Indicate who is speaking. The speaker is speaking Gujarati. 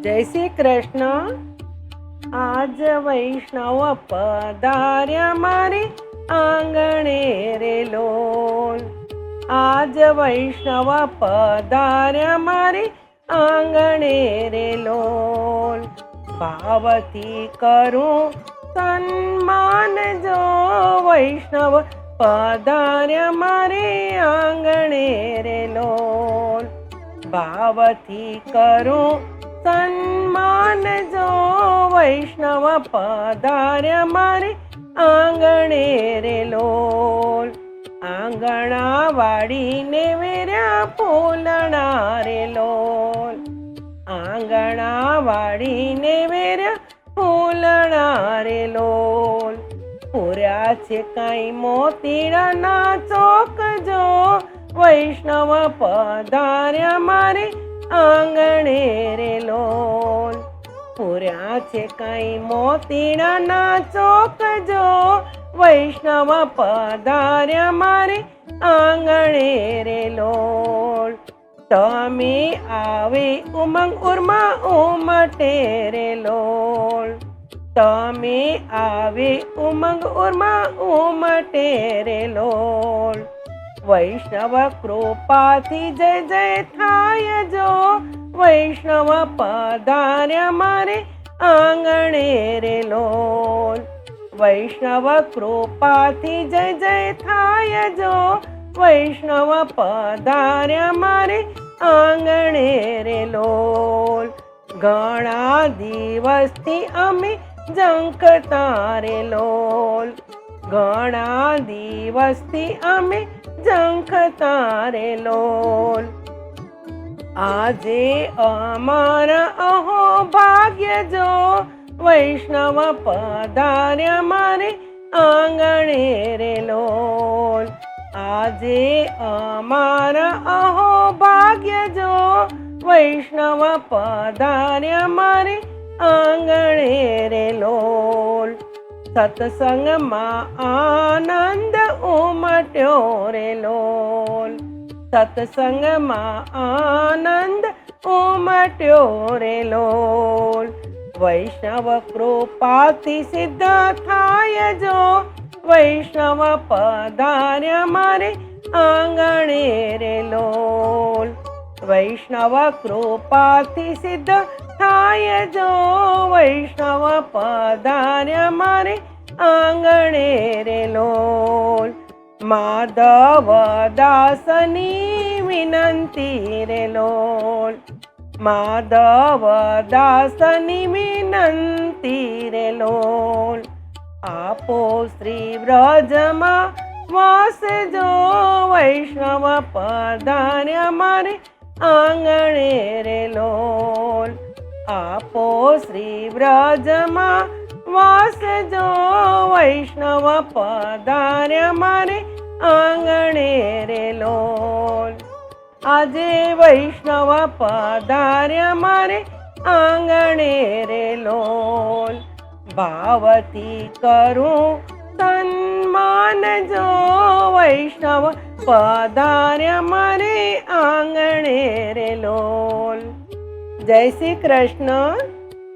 Speaker 1: જય શ્રી કૃષ્ણ. આજ વૈષ્ણવ પધાર્યા મારી આંગણે રે લોલ. આજ વૈષ્ણવ પધાર્યા મારી આંગણે રે લોલ. ભાવથી કરું સન્માન જો વૈષ્ણવ પધાર્યા મારી આંગણે રે લોલ. ભાવથી કરું સન્માન જો વૈષ્ણવ પધાર્યા મારી આંગણે રે લોલ. આંગણા વાળીને વેર્યા ફૂલણા રે લોલ. આંગણા વાળીને વેર્યા ફૂલણા રે લોલ. પૂર્યા છે કાંઈ મોતીડાના ચોક જો વૈષ્ણવ પધાર્યા મારે આંગણે રે લોલ. પૂર્યા છે કાંઈ મોતીડાના ચોક જો વૈષ્ણવ પધાર્યા મારે આંગણે રે લોલ. તમે આવે ઉમંગ ઉર્મા ઉમટે રે લોલ. તમે આવે ઉમંગ ઉર્મા ઉમટે રે લોલ. વૈષ્ણવ કૃપાથી જય જય થાય જો વૈષ્ણવ પધાર્યા મારે આંગણે રે લોલ. વૈષ્ણવ કૃપાથી જય જય થાય જો વૈષ્ણવ પધાર્યા મારે આંગણે રે લોલ. ઘણા દિવસથી અમે ઝંખતા રે લોલ. ઘણા દિવસથી અમે ઝંખતા રે લોલ. આજે અમારા અહો ભાગ્ય જો વૈષ્ણવ પધાર્યા મારે આંગણે રે લોલ. આજે અમારા અહો ભાગ્ય જો વૈષ્ણવ પધાર્યા મારે આંગણે રે લોલ. સત્સંગમાં આનંદ ઉમટ્યો રે લોલ. સત્સંગમાં આનંદ ઉમટ્યો રે લોલ. વૈષ્ણવ કૃપાથી સિદ્ધ થાય જો વૈષ્ણવ પધાર્યા મારે આંગણે રે લોલ. વૈષ્ણવ કૃપાથી સિદ્ધ થાય જો વૈષ્ણવ પધાર્યા મારે આંગણે રે લોલ. માધવ દાસની વિનંતી રે લોલ. માધવ દાસની વિનંતી રે લોલ. આપો શ્રી વ્રજમાં વાસ જો વૈષ્ણવ પધાર્યા મારે આંગણે રે લોલ. આપો શ્રી વ્રજમાં વાસ જો વૈષ્ણવ પધાર્યા મારે આંગણે રે લોલ. આજે વૈષ્ણવ પધાર્યા મારે આંગણે રે લોલ. ભાવથી કરું સન્માન જો વૈષ્ણવ પધાર્યા મારે આંગણે રે લોલ. જય શ્રી કૃષ્ણ.